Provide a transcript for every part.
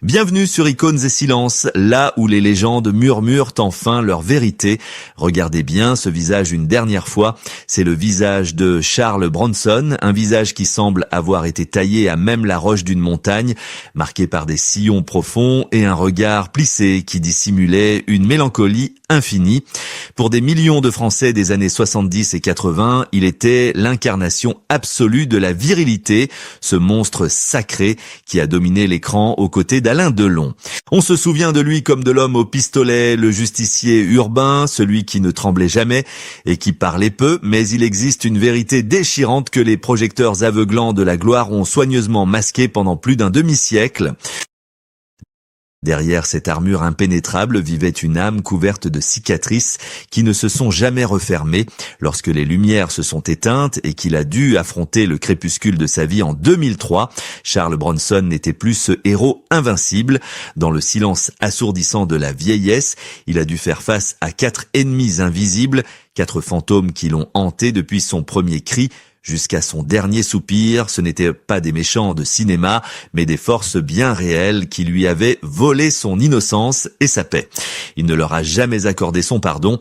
Bienvenue sur Icônes et Silences, là où les légendes murmurent enfin leur vérité. Regardez bien ce visage une dernière fois. C'est le visage de Charles Bronson, un visage qui semble avoir été taillé à même la roche d'une montagne, marqué par des sillons profonds et un regard plissé qui dissimulait une mélancolie infinie. Pour des millions de Français des années 70 et 80, il était l'incarnation absolue de la virilité, ce monstre sacré qui a dominé l'écran aux côtés d'Alain Delon. On se souvient de lui comme de l'homme au pistolet, le justicier urbain, celui qui ne tremblait jamais et qui parlait peu, mais il existe une vérité déchirante que les projecteurs aveuglants de la gloire ont soigneusement masquée pendant plus d'un demi-siècle. Derrière cette armure impénétrable vivait une âme couverte de cicatrices qui ne se sont jamais refermées. Lorsque les lumières se sont éteintes et qu'il a dû affronter le crépuscule de sa vie en 2003, Charles Bronson n'était plus ce héros invincible. Dans le silence assourdissant de la vieillesse, il a dû faire face à 4 ennemis invisibles, 4 fantômes qui l'ont hanté depuis son premier cri jusqu'à son dernier soupir. Ce n'étaient pas des méchants de cinéma, mais des forces bien réelles qui lui avaient volé son innocence et sa paix. Il ne leur a jamais accordé son pardon.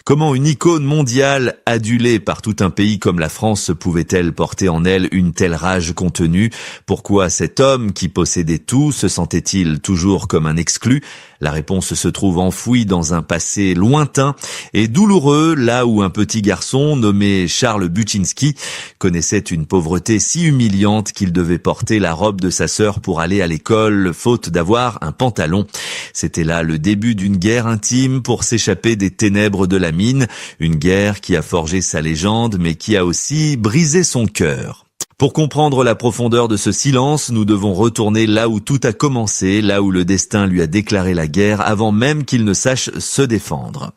Comment une icône mondiale, adulée par tout un pays comme la France, pouvait-elle porter en elle une telle rage contenue? Pourquoi cet homme qui possédait tout se sentait-il toujours comme un exclu? La réponse se trouve enfouie dans un passé lointain et douloureux, là où un petit garçon nommé Charles Buczynski connaissait une pauvreté si humiliante qu'il devait porter la robe de sa sœur pour aller à l'école, faute d'avoir un pantalon. C'était là le début d'une guerre intime pour s'échapper des ténèbres de la mine, une guerre qui a forgé sa légende mais qui a aussi brisé son cœur. Pour comprendre la profondeur de ce silence, nous devons retourner là où tout a commencé, là où le destin lui a déclaré la guerre avant même qu'il ne sache se défendre.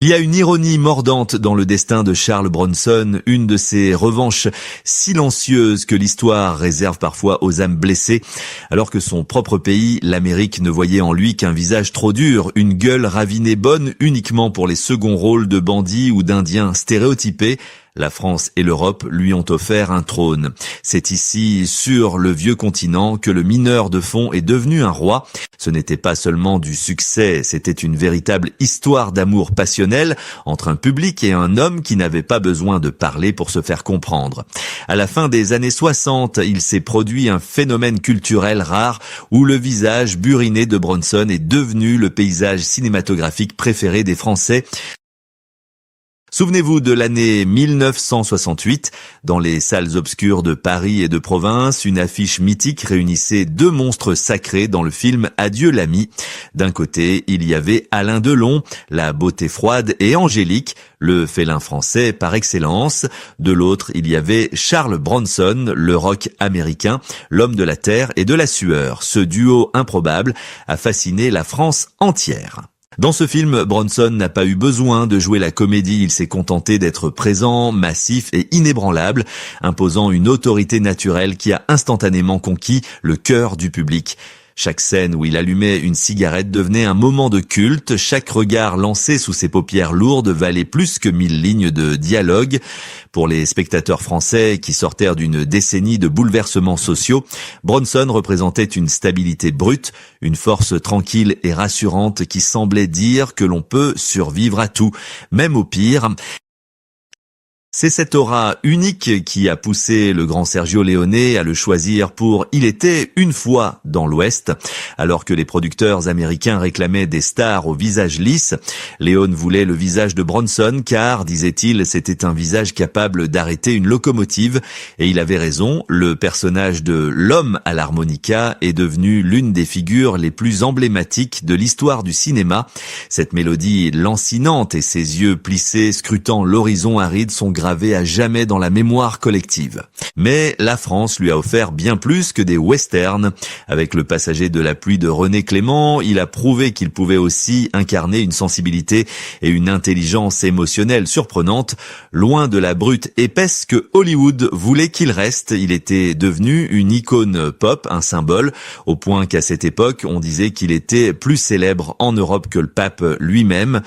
Il y a une ironie mordante dans le destin de Charles Bronson, une de ces revanches silencieuses que l'histoire réserve parfois aux âmes blessées, alors que son propre pays, l'Amérique, ne voyait en lui qu'un visage trop dur, une gueule ravinée bonne uniquement pour les seconds rôles de bandits ou d'indiens stéréotypés. La France et l'Europe lui ont offert un trône. C'est ici, sur le vieux continent, que le mineur de fond est devenu un roi. Ce n'était pas seulement du succès, c'était une véritable histoire d'amour passionnel entre un public et un homme qui n'avait pas besoin de parler pour se faire comprendre. À la fin des années 60, il s'est produit un phénomène culturel rare où le visage buriné de Bronson est devenu le paysage cinématographique préféré des Français. Souvenez-vous de l'année 1968, dans les salles obscures de Paris et de province, une affiche mythique réunissait 2 monstres sacrés dans le film Adieu l'ami. D'un côté, il y avait Alain Delon, la beauté froide et angélique, le félin français par excellence. De l'autre, il y avait Charles Bronson, le rock américain, l'homme de la terre et de la sueur. Ce duo improbable a fasciné la France entière. Dans ce film, Bronson n'a pas eu besoin de jouer la comédie, il s'est contenté d'être présent, massif et inébranlable, imposant une autorité naturelle qui a instantanément conquis le cœur du public. Chaque scène où il allumait une cigarette devenait un moment de culte, chaque regard lancé sous ses paupières lourdes valait plus que 1000 lignes de dialogue. Pour les spectateurs français qui sortaient d'une décennie de bouleversements sociaux, Bronson représentait une stabilité brute, une force tranquille et rassurante qui semblait dire que l'on peut survivre à tout, même au pire. C'est cette aura unique qui a poussé le grand Sergio Leone à le choisir pour Il était une fois dans l'Ouest. Alors que les producteurs américains réclamaient des stars au visage lisse, Leone voulait le visage de Bronson car, disait-il, c'était un visage capable d'arrêter une locomotive. Et il avait raison, le personnage de l'homme à l'harmonica est devenu l'une des figures les plus emblématiques de l'histoire du cinéma. Cette mélodie lancinante et ses yeux plissés scrutant l'horizon aride sont gravé à jamais dans la mémoire collective. Mais la France lui a offert bien plus que des westerns. Avec Le Passager de la pluie de René Clément, il a prouvé qu'il pouvait aussi incarner une sensibilité et une intelligence émotionnelle surprenante. Loin de la brute épaisse que Hollywood voulait qu'il reste, il était devenu une icône pop, un symbole, au point qu'à cette époque, on disait qu'il était plus célèbre en Europe que le pape lui-même.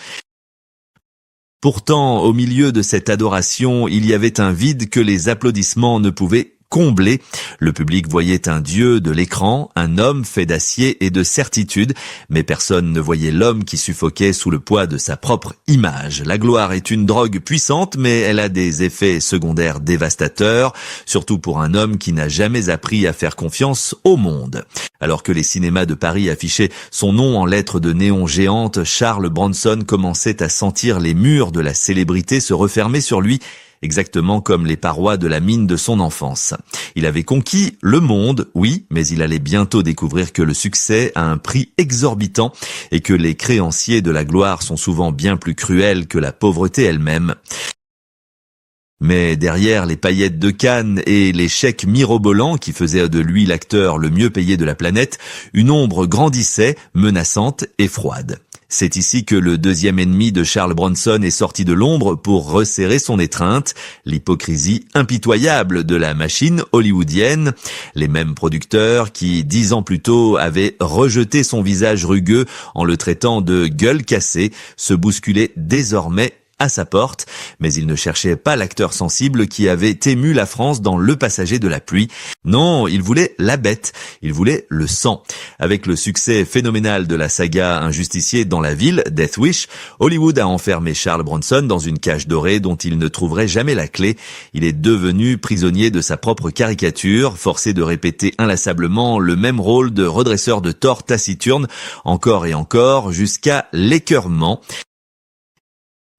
Pourtant, au milieu de cette adoration, il y avait un vide que les applaudissements ne pouvaient combler. Le public voyait un dieu de l'écran, un homme fait d'acier et de certitude, mais personne ne voyait l'homme qui suffoquait sous le poids de sa propre image. La gloire est une drogue puissante, mais elle a des effets secondaires dévastateurs, surtout pour un homme qui n'a jamais appris à faire confiance au monde. Alors que les cinémas de Paris affichaient son nom en lettres de néon géantes, Charles Bronson commençait à sentir les murs de la célébrité se refermer sur lui, exactement comme les parois de la mine de son enfance. Il avait conquis le monde, oui, mais il allait bientôt découvrir que le succès a un prix exorbitant et que les créanciers de la gloire sont souvent bien plus cruels que la pauvreté elle-même. Mais derrière les paillettes de Cannes et les chèques mirobolants qui faisaient de lui l'acteur le mieux payé de la planète, une ombre grandissait, menaçante et froide. C'est ici que le deuxième ennemi de Charles Bronson est sorti de l'ombre pour resserrer son étreinte, l'hypocrisie impitoyable de la machine hollywoodienne. Les mêmes producteurs qui, 10 ans plus tôt, avaient rejeté son visage rugueux en le traitant de gueule cassée, se bousculaient désormais à sa porte, mais il ne cherchait pas l'acteur sensible qui avait ému la France dans Le Passager de la pluie. Non, il voulait la bête, il voulait le sang. Avec le succès phénoménal de la saga Un justicier dans la ville, Death Wish, Hollywood a enfermé Charles Bronson dans une cage dorée dont il ne trouverait jamais la clé. Il est devenu prisonnier de sa propre caricature, forcé de répéter inlassablement le même rôle de redresseur de tort taciturne, encore et encore, jusqu'à l'écœurement.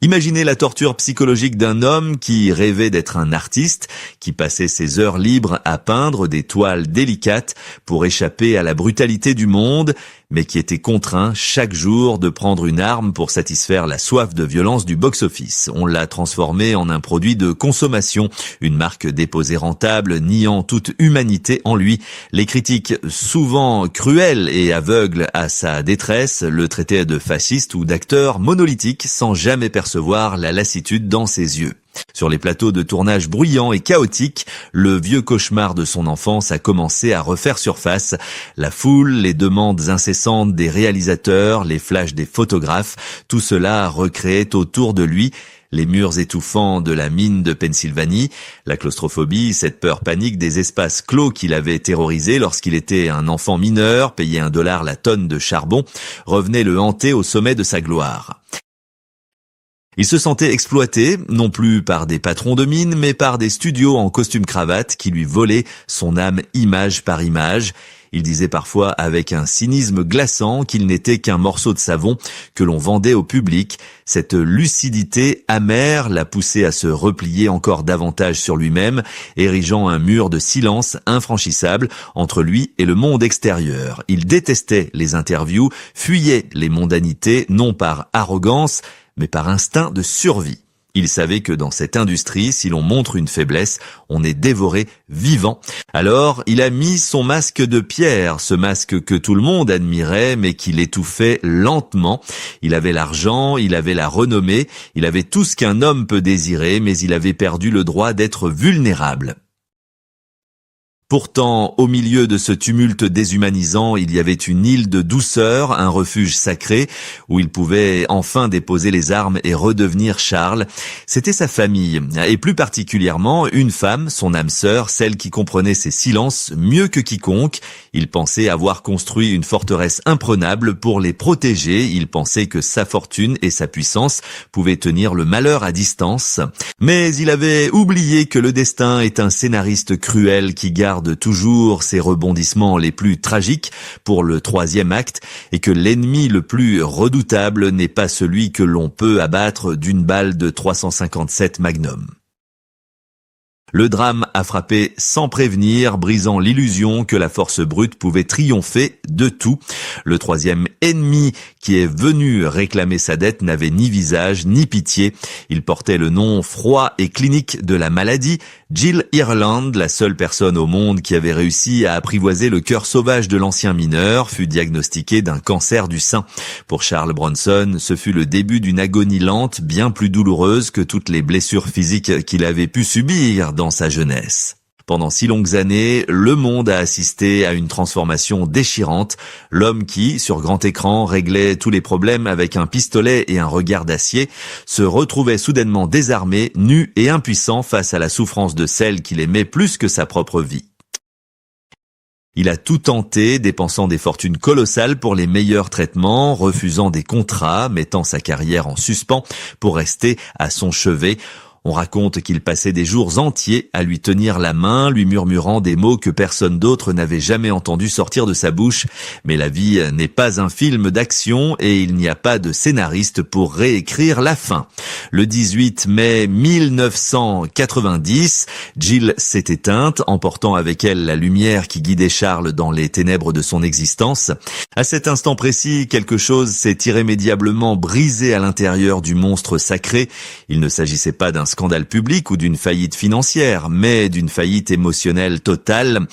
Imaginez la torture psychologique d'un homme qui rêvait d'être un artiste, qui passait ses heures libres à peindre des toiles délicates pour échapper à la brutalité du monde, mais qui était contraint chaque jour de prendre une arme pour satisfaire la soif de violence du box-office. On l'a transformé en un produit de consommation, une marque déposée rentable, niant toute humanité en lui. Les critiques, souvent cruelles et aveugles à sa détresse, le traitaient de fasciste ou d'acteur monolithique sans jamais percevoir la lassitude dans ses yeux. Sur les plateaux de tournage bruyants et chaotiques, le vieux cauchemar de son enfance a commencé à refaire surface. La foule, les demandes incessantes des réalisateurs, les flashs des photographes, tout cela recréait autour de lui les murs étouffants de la mine de Pennsylvanie, la claustrophobie, cette peur panique des espaces clos qu'il avait terrorisé lorsqu'il était un enfant mineur, payé $1 la tonne de charbon, revenait le hanter au sommet de sa gloire. Il se sentait exploité, non plus par des patrons de mine, mais par des studios en costume-cravate qui lui volaient son âme image par image. Il disait parfois avec un cynisme glaçant qu'il n'était qu'un morceau de savon que l'on vendait au public. Cette lucidité amère l'a poussé à se replier encore davantage sur lui-même, érigeant un mur de silence infranchissable entre lui et le monde extérieur. Il détestait les interviews, fuyait les mondanités, non par arrogance, mais par instinct de survie. Il savait que dans cette industrie, si l'on montre une faiblesse, on est dévoré vivant. Alors, il a mis son masque de pierre, ce masque que tout le monde admirait, mais qui l'étouffait lentement. Il avait l'argent, il avait la renommée, il avait tout ce qu'un homme peut désirer, mais il avait perdu le droit d'être vulnérable. Pourtant, au milieu de ce tumulte déshumanisant, il y avait une île de douceur, un refuge sacré, où il pouvait enfin déposer les armes et redevenir Charles. C'était sa famille, et plus particulièrement une femme, son âme sœur, celle qui comprenait ses silences mieux que quiconque. Il pensait avoir construit une forteresse imprenable pour les protéger, il pensait que sa fortune et sa puissance pouvaient tenir le malheur à distance. Mais il avait oublié que le destin est un scénariste cruel qui garde toujours ses rebondissements les plus tragiques pour le troisième acte et que l'ennemi le plus redoutable n'est pas celui que l'on peut abattre d'une balle de 357 Magnum. Le drame a frappé sans prévenir, brisant l'illusion que la force brute pouvait triompher de tout. Le troisième ennemi qui est venu réclamer sa dette n'avait ni visage ni pitié. Il portait le nom froid et clinique de la maladie. Jill Ireland, la seule personne au monde qui avait réussi à apprivoiser le cœur sauvage de l'ancien mineur, fut diagnostiquée d'un cancer du sein. Pour Charles Bronson, ce fut le début d'une agonie lente, bien plus douloureuse que toutes les blessures physiques qu'il avait pu subir dans sa jeunesse. Pendant si longues années, le monde a assisté à une transformation déchirante. L'homme qui, sur grand écran, réglait tous les problèmes avec un pistolet et un regard d'acier, se retrouvait soudainement désarmé, nu et impuissant face à la souffrance de celle qu'il aimait plus que sa propre vie. Il a tout tenté, dépensant des fortunes colossales pour les meilleurs traitements, refusant des contrats, mettant sa carrière en suspens pour rester à son chevet. On raconte qu'il passait des jours entiers à lui tenir la main, lui murmurant des mots que personne d'autre n'avait jamais entendu sortir de sa bouche. Mais la vie n'est pas un film d'action et il n'y a pas de scénariste pour réécrire la fin. Le 18 mai 1990, Jill s'est éteinte, emportant avec elle la lumière qui guidait Charles dans les ténèbres de son existence. À cet instant précis, quelque chose s'est irrémédiablement brisé à l'intérieur du monstre sacré. Il ne s'agissait pas d'un scandale public ou d'une faillite financière, mais d'une faillite émotionnelle totale.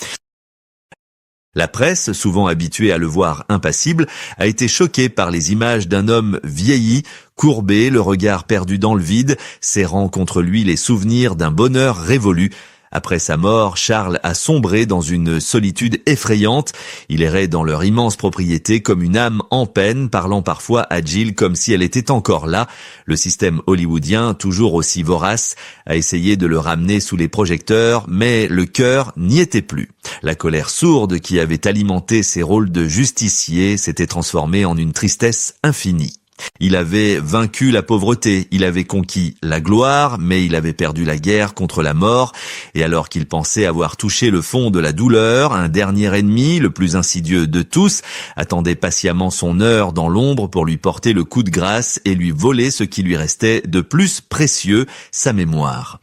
La presse, souvent habituée à le voir impassible, a été choquée par les images d'un homme vieilli, courbé, le regard perdu dans le vide, serrant contre lui les souvenirs d'un bonheur révolu. Après sa mort, Charles a sombré dans une solitude effrayante. Il errait dans leur immense propriété comme une âme en peine, parlant parfois à Jill comme si elle était encore là. Le système hollywoodien, toujours aussi vorace, a essayé de le ramener sous les projecteurs, mais le cœur n'y était plus. La colère sourde qui avait alimenté ses rôles de justicier s'était transformée en une tristesse infinie. Il avait vaincu la pauvreté, il avait conquis la gloire, mais il avait perdu la guerre contre la mort, et alors qu'il pensait avoir touché le fond de la douleur, un dernier ennemi, le plus insidieux de tous, attendait patiemment son heure dans l'ombre pour lui porter le coup de grâce et lui voler ce qui lui restait de plus précieux, sa mémoire.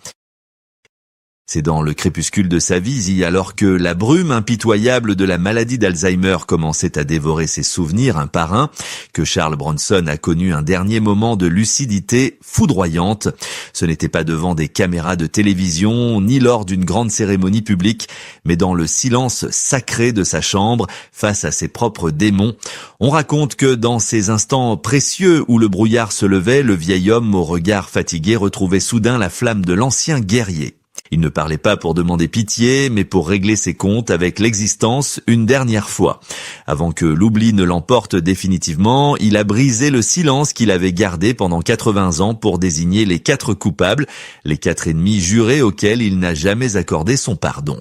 C'est dans le crépuscule de sa vie, alors que la brume impitoyable de la maladie d'Alzheimer commençait à dévorer ses souvenirs un par un, que Charles Bronson a connu un dernier moment de lucidité foudroyante. Ce n'était pas devant des caméras de télévision, ni lors d'une grande cérémonie publique, mais dans le silence sacré de sa chambre, face à ses propres démons. On raconte que dans ces instants précieux où le brouillard se levait, le vieil homme au regard fatigué retrouvait soudain la flamme de l'ancien guerrier. Il ne parlait pas pour demander pitié, mais pour régler ses comptes avec l'existence une dernière fois. Avant que l'oubli ne l'emporte définitivement, il a brisé le silence qu'il avait gardé pendant 80 ans pour désigner les 4 coupables, les 4 ennemis jurés auxquels il n'a jamais accordé son pardon.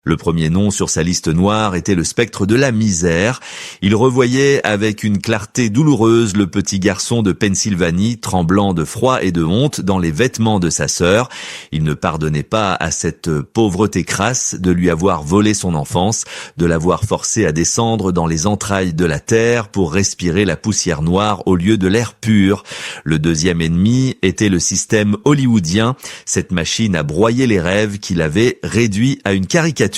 Le premier nom sur sa liste noire était le spectre de la misère. Il revoyait avec une clarté douloureuse le petit garçon de Pennsylvanie, tremblant de froid et de honte dans les vêtements de sa sœur. Il ne pardonnait pas à cette pauvreté crasse de lui avoir volé son enfance, de l'avoir forcé à descendre dans les entrailles de la terre pour respirer la poussière noire au lieu de l'air pur. Le deuxième ennemi était le système hollywoodien, cette machine à broyer les rêves qu'il avait réduit à une caricature.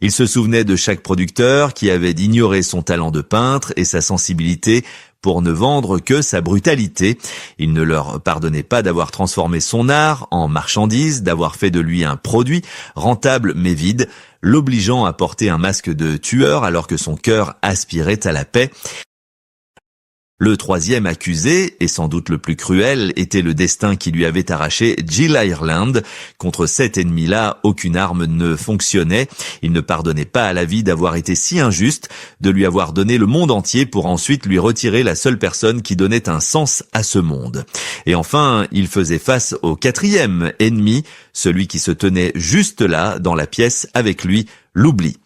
Il se souvenait de chaque producteur qui avait ignoré son talent de peintre et sa sensibilité pour ne vendre que sa brutalité. Il ne leur pardonnait pas d'avoir transformé son art en marchandise, d'avoir fait de lui un produit, rentable mais vide, l'obligeant à porter un masque de tueur alors que son cœur aspirait à la paix. Le troisième accusé, et sans doute le plus cruel, était le destin qui lui avait arraché Jill Ireland. Contre cet ennemi-là, aucune arme ne fonctionnait. Il ne pardonnait pas à la vie d'avoir été si injuste, de lui avoir donné le monde entier pour ensuite lui retirer la seule personne qui donnait un sens à ce monde. Et enfin, il faisait face au quatrième ennemi, celui qui se tenait juste là, dans la pièce avec lui, l'oubli.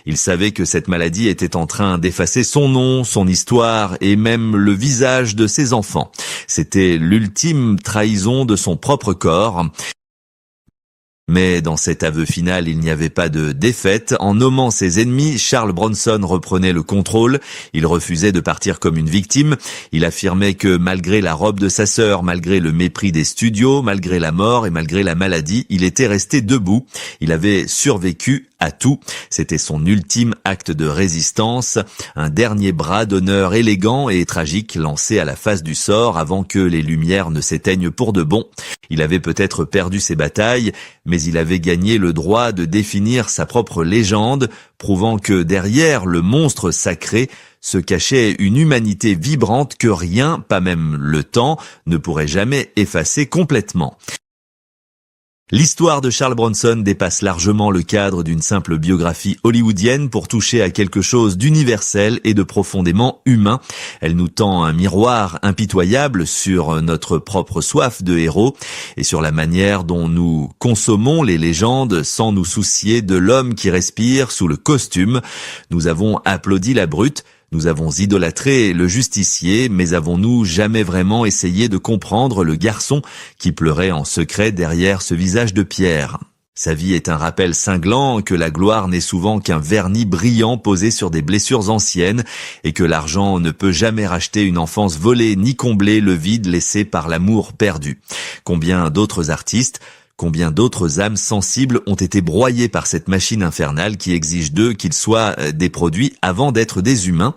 Il savait que cette maladie était en train d'effacer son nom, son histoire et même le visage de ses enfants. C'était l'ultime trahison de son propre corps. Mais dans cet aveu final, il n'y avait pas de défaite. En nommant ses ennemis, Charles Bronson reprenait le contrôle. Il refusait de partir comme une victime. Il affirmait que malgré la robe de sa sœur, malgré le mépris des studios, malgré la mort et malgré la maladie, il était resté debout. Il avait survécu à tout. C'était son ultime acte de résistance, un dernier bras d'honneur élégant et tragique lancé à la face du sort avant que les lumières ne s'éteignent pour de bon. Il avait peut-être perdu ses batailles, mais il avait gagné le droit de définir sa propre légende, prouvant que derrière le monstre sacré se cachait une humanité vibrante que rien, pas même le temps, ne pourrait jamais effacer complètement. L'histoire de Charles Bronson dépasse largement le cadre d'une simple biographie hollywoodienne pour toucher à quelque chose d'universel et de profondément humain. Elle nous tend un miroir impitoyable sur notre propre soif de héros et sur la manière dont nous consommons les légendes sans nous soucier de l'homme qui respire sous le costume. Nous avons applaudi la brute. Nous avons idolâtré le justicier, mais avons-nous jamais vraiment essayé de comprendre le garçon qui pleurait en secret derrière ce visage de pierre ? Sa vie est un rappel cinglant que la gloire n'est souvent qu'un vernis brillant posé sur des blessures anciennes et que l'argent ne peut jamais racheter une enfance volée ni combler le vide laissé par l'amour perdu. Combien d'autres artistes, combien d'autres âmes sensibles ont été broyées par cette machine infernale qui exige d'eux qu'ils soient des produits avant d'être des humains.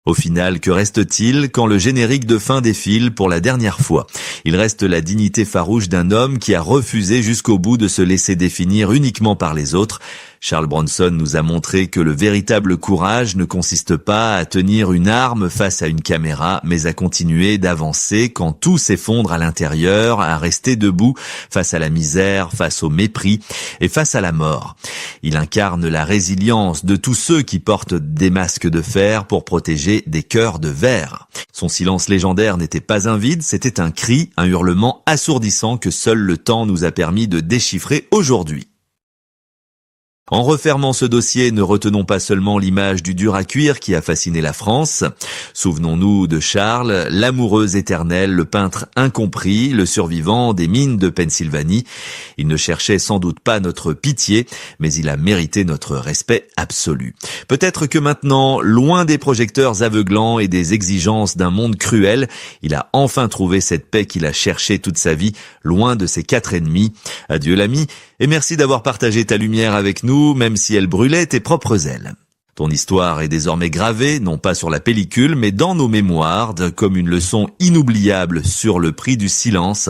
Au final, que reste-t-il quand le générique de fin défile pour la dernière fois ? Il reste la dignité farouche d'un homme qui a refusé jusqu'au bout de se laisser définir uniquement par les autres. Charles Bronson nous a montré que le véritable courage ne consiste pas à tenir une arme face à une caméra, mais à continuer d'avancer quand tout s'effondre à l'intérieur, à rester debout face à la misère, face au mépris et face à la mort. Il incarne la résilience de tous ceux qui portent des masques de fer pour protéger des cœurs de verre. Son silence légendaire n'était pas un vide, c'était un cri, un hurlement assourdissant que seul le temps nous a permis de déchiffrer aujourd'hui. En refermant ce dossier, ne retenons pas seulement l'image du dur à cuire qui a fasciné la France. Souvenons-nous de Charles, l'amoureux éternel, le peintre incompris, le survivant des mines de Pennsylvanie. Il ne cherchait sans doute pas notre pitié, mais il a mérité notre respect absolu. Peut-être que maintenant, loin des projecteurs aveuglants et des exigences d'un monde cruel, il a enfin trouvé cette paix qu'il a cherchée toute sa vie, loin de ses 4 ennemis. Adieu l'ami, et merci d'avoir partagé ta lumière avec nous, même si elle brûlait tes propres ailes. Ton histoire est désormais gravée, non pas sur la pellicule, mais dans nos mémoires, comme une leçon inoubliable sur le prix du silence.